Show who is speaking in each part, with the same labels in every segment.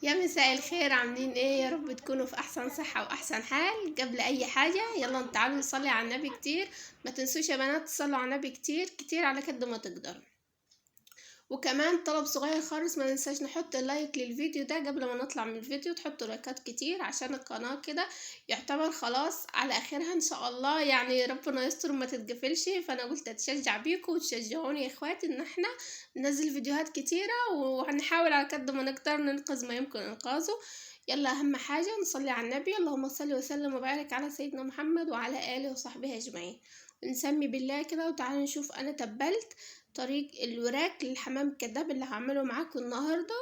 Speaker 1: يا مساء الخير، عاملين ايه؟ يا رب تكونوا في احسن صحة واحسن حال. قبل اي حاجة يلا تعالوا نصلي على النبي كتير. ما تنسوش يا بنات تصلوا على النبي كتير كتير على قد ما تقدروا. وكمان طلب صغير خالص، ما ننساش نحط لايك للفيديو ده قبل ما نطلع من الفيديو، تحطوا لايكات كتير عشان القناة كده يعتبر خلاص على اخرها ان شاء الله، يعني ربنا يستر ما تتقفلش. فانا قلت اتشجع بيكم وتشجعوني يا اخواتي ان احنا ننزل فيديوهات كتيرة، وهنحاول على قد ما نقدر ننقذ ما يمكن انقاذه. يلا اهم حاجة نصلي على النبي، اللهم صل وسلم وبارك على سيدنا محمد وعلى اله وصحبه اجمعين. ونسمي بالله كده وتعالوا نشوف انا تبلت طريق الوراك للحمام الكداب اللي هعمله معاكم النهاردة.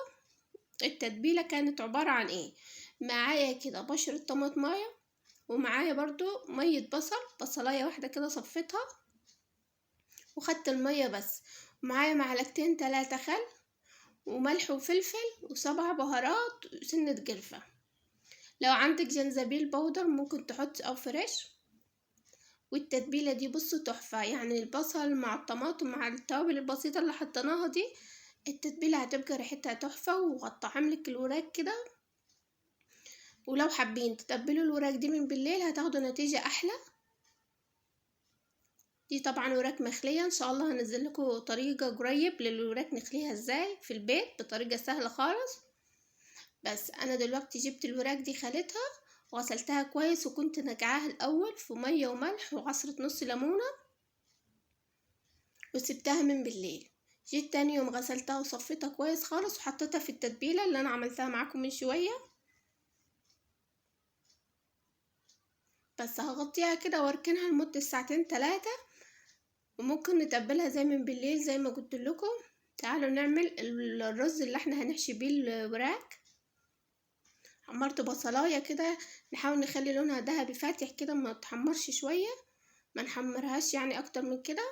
Speaker 1: التتبيلة كانت عبارة عن ايه؟ معايا كده بشرة طماطماية، ومعايا برضو مية بصلاية واحدة كده صفتها وخدت المية بس، ومعايا معلقتين 3 خل وملح وفلفل و7 بهارات وسنة قرفة. لو عندك جنزبيل بودر ممكن تحط او فريش. والتتبيلة دي بصوا تحفة، يعني البصل مع الطماطم مع التوابل البسيطة اللي حطيناها دي، التتبيلة هتبقى ريحتها تحفة وهتطعملك الوراك كده. ولو حابين تتبلوا الوراك دي من بالليل هتاخدوا نتيجة احلى. دي طبعا وراك مخلية، ان شاء الله هنزل لكم طريقة قريب للوراك نخليها ازاي في البيت بطريقة سهلة خالص. بس انا دلوقتي جبت الوراك دي خليتها وغسلتها كويس، وكنت نقعاها الاول في مية وملح وعصرة نص ليمونة وسبتها من بالليل. جيت تاني يوم غسلتها وصفيتها كويس خالص وحطيتها في التتبيلة اللي انا عملتها معاكم من شوية. بس هغطيها كده واركنها لمدة ساعتين 3، وممكن نتبلها زي من بالليل زي ما قلت لكم. تعالوا نعمل الرز اللي احنا هنحشي بيه الوراك. حمرت بصلايه كده، نحاول نخلي لونها ذهبي فاتح كده، ما تحمرش شويه، ما نحمرهاش يعني اكتر من كده.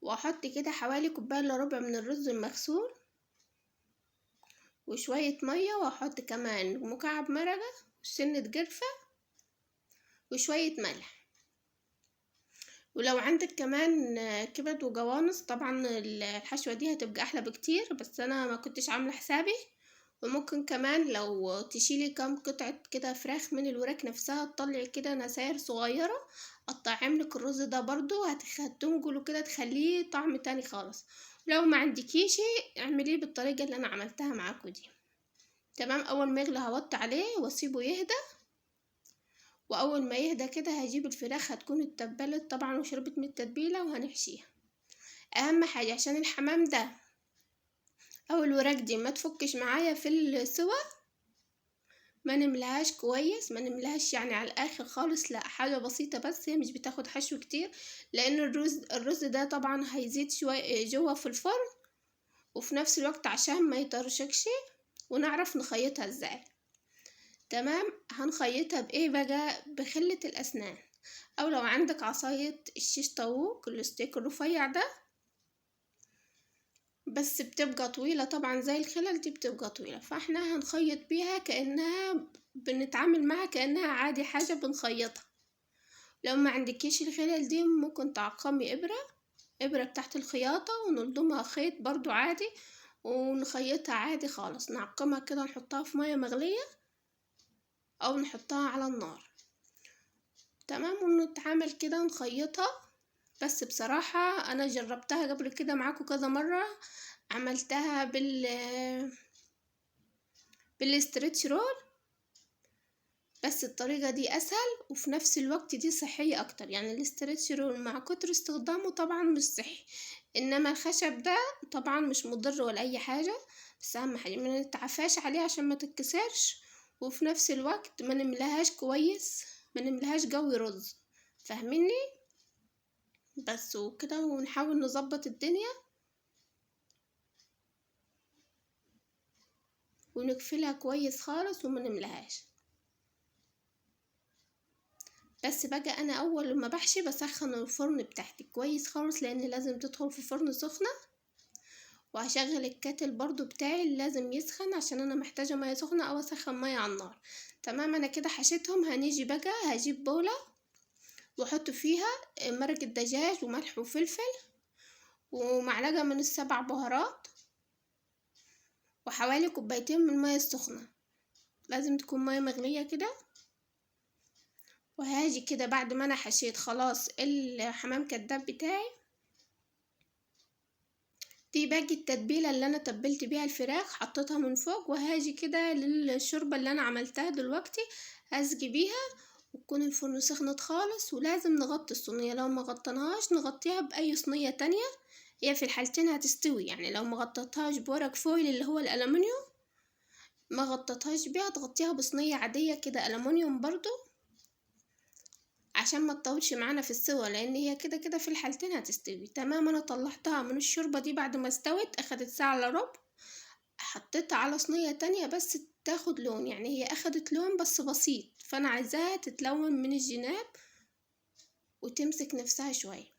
Speaker 1: واحط كده حوالي كوبايه الا ربع من الرز المغسول وشويه ميه، واحط كمان مكعب مرقه وسنه قرفه وشويه ملح. ولو عندك كمان كبد وجوانص طبعا الحشوه دي هتبقى احلى بكتير، بس انا ما كنتش عامله حسابي. وممكن كمان لو تشيلي كام قطعة كده فراخ من الوراك نفسها، تطلعي كده نساير صغيرة، قطعيملك الرز ده برضو هتنجله كده تخليه طعم تاني خالص. لو ما عندكيش اعمليه بالطريقة اللي انا عملتها معاكم دي. تمام، اول ما يغلي هوطي عليه واسيبه يهدى. واول ما يهدى كده هجيب الفراخ، هتكون اتبلت طبعا وشربت من التتبيلة وهنحشيها. اهم حاجة عشان الحمام ده او الوراك دي ما تفكش معايا في السوا، ما نملهاش كويس، ما نملهاش يعني على الاخر خالص، لا حاجة بسيطة بس، هي مش بتاخد حشو كتير، لان الرز ده طبعا هيزيد شوية جوه في الفرن، وفي نفس الوقت عشان ما يطرشكش. ونعرف نخيطها ازاي. تمام، هنخيطها بايه بقى؟ بخلة الاسنان، او لو عندك عصاية الشيش طاووق الستيك الرفيع ده، بس بتبقى طويلة طبعا زي الخلل دي بتبقى طويلة، فاحنا هنخيط بيها كأنها بنتعامل معها كأنها عادي حاجة بنخيطها. لو ما عندكيش الخلل دي ممكن تعقمي إبرة بتاعت الخياطة ونلضمها خيط برضو عادي، ونخيطها عادي خالص، نعقمها كده نحطها في مية مغلية أو نحطها على النار. تمام، ونتعامل كده نخيطها. بس بصراحة أنا جربتها قبل كده معاكم كذا مرة، عملتها بالاسترتش رول، بس الطريقة دي اسهل وفي نفس الوقت دي صحية اكتر. يعني الاسترتش رول مع كتر استخدامه طبعا مش صحي، انما الخشب ده طبعا مش مضر ولا اي حاجة، بس اهم حاجة ما نتعفاش عليه عشان ما تتكسرش، وفي نفس الوقت ما نملهاش كويس، ما نملهاش قوي رز، فاهميني؟ بس وكده، ونحاول نظبط الدنيا ونقفلها كويس خالص وما نملهاش. بس بقى انا اول ما بحشي بسخن الفرن بتاعتي كويس خالص، لان لازم تدخل في فرن سخنة. وهشغل الكاتل برضو بتاعي اللي لازم يسخن، عشان انا محتاجة مية سخنة او اسخن مية على النار. تمام، انا كده حشيتهم. هنيجي بقى هجيب بولة واحط فيها مرقة دجاج وملح وفلفل ومعلقة من ال7 بهارات وحوالي كوبايتين من المية السخنة، لازم تكون مية مغلية كده. وهاجي كده بعد ما انا حشيت خلاص الحمام كداب بتاعي، دي باقي التتبيلة اللي انا تبلت بيها الفراخ حطيتها من فوق. وهاجي كده للشوربة اللي انا عملتها دلوقتي هسقي بيها، وتكون الفرن سخنت خالص. ولازم نغطي الصينية، لو ما غطيناهاش نغطيها بأي صينية تانية، هي في الحالتين هتستوي. يعني لو ما غطيتهاش بورق فويل اللي هو الألمنيوم، ما غطيتهاش بيها، تغطيها بصينية عادية كده ألمنيوم برضو عشان ما تطولش معانا في السوا، لان هي كده كده في الحالتين هتستوي تمام. انا طلعتها من الشوربة دي بعد ما استوت، اخدت ساعة الا ربع. حطيتها على صينية تانية بس تاخد لون، يعني هي اخدت لون بس بسيط، فانا عايزاها تتلون من الجناب وتمسك نفسها شوية.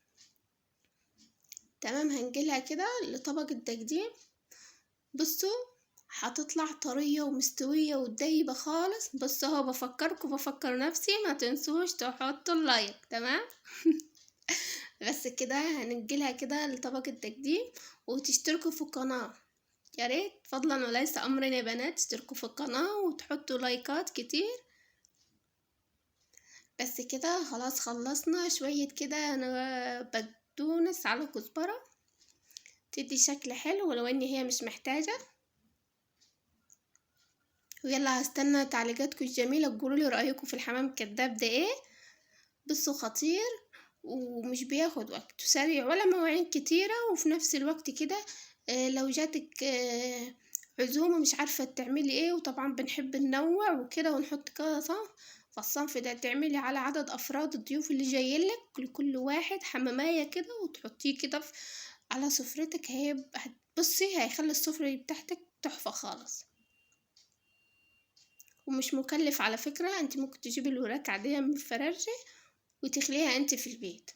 Speaker 1: تمام، هنجيلها كده لطبق التقديم. بصوا هتطلع طرية ومستوية ودايبة خالص. بس اهو بفكركم بفكر نفسي، ما تنسوش تحطوا اللايك. تمام. بس كده هنجيلها كده لطبق التقديم. وتشتركوا في القناة، يا ريت فضلا وليس امرا يا بنات، تشتركوا في القناة وتحطوا لايكات كتير. بس كده خلاص خلصنا. شوية كده انا بقدونس على كزبرة تدي شكل حلو، ولو ان هي مش محتاجة. ويلا هستنى تعليقاتكم الجميلة، تقولولي رأيكم في الحمام الكداب ده ايه. بصوا خطير ومش بياخد وقت، سريع ولا مواعين كتيرة، وفي نفس الوقت كده لو جاتك عزومة مش عارفة تعملي ايه، وطبعا بنحب ننوع وكده ونحط كذا صنف. فالصنف ده تعملي على عدد أفراد الضيوف اللي جايلك، لكل واحد حمامية كده، وتحطيه كده على سفرتك. بصي هيخلي السفرة بتاعتك تحفة خالص، ومش مكلف على فكرة. انت ممكن تجيبي الوراك عادية من الفرارجي وتخليها انت في البيت.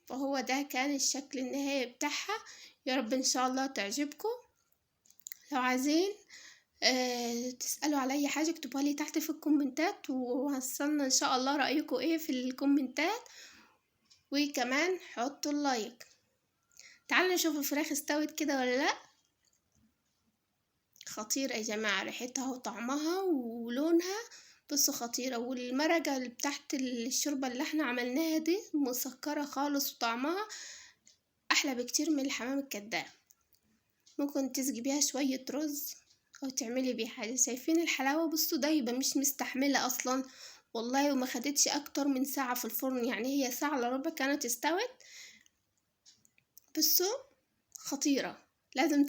Speaker 1: فهو ده كان الشكل النهائي بتاعها. يا رب ان شاء الله تعجبكم. لو عايزين تسألوا على اي حاجة اكتبوها لي تحت في الكومنتات، وهستنى ان شاء الله رأيكم ايه في الكومنتات. وكمان حطوا اللايك. تعالوا نشوف الفراخ استوت كده ولا لا. خطيرة يا جماعة، ريحتها وطعمها ولونها بصوا خطيرة. والمرقة اللي تحت الشوربة اللي احنا عملناها دي مسكرة خالص، وطعمها احلى بكتير من الحمام الكداب. ممكن تسقي بيها شوية رز او تعملي بيه حاجة. شايفين الحلاوة؟ بصوا دايبة مش مستحملة اصلا والله، وما خدتش اكتر من ساعة في الفرن، يعني هي ساعة الا ربع كانت استوت. بصوا خطيرة، لازم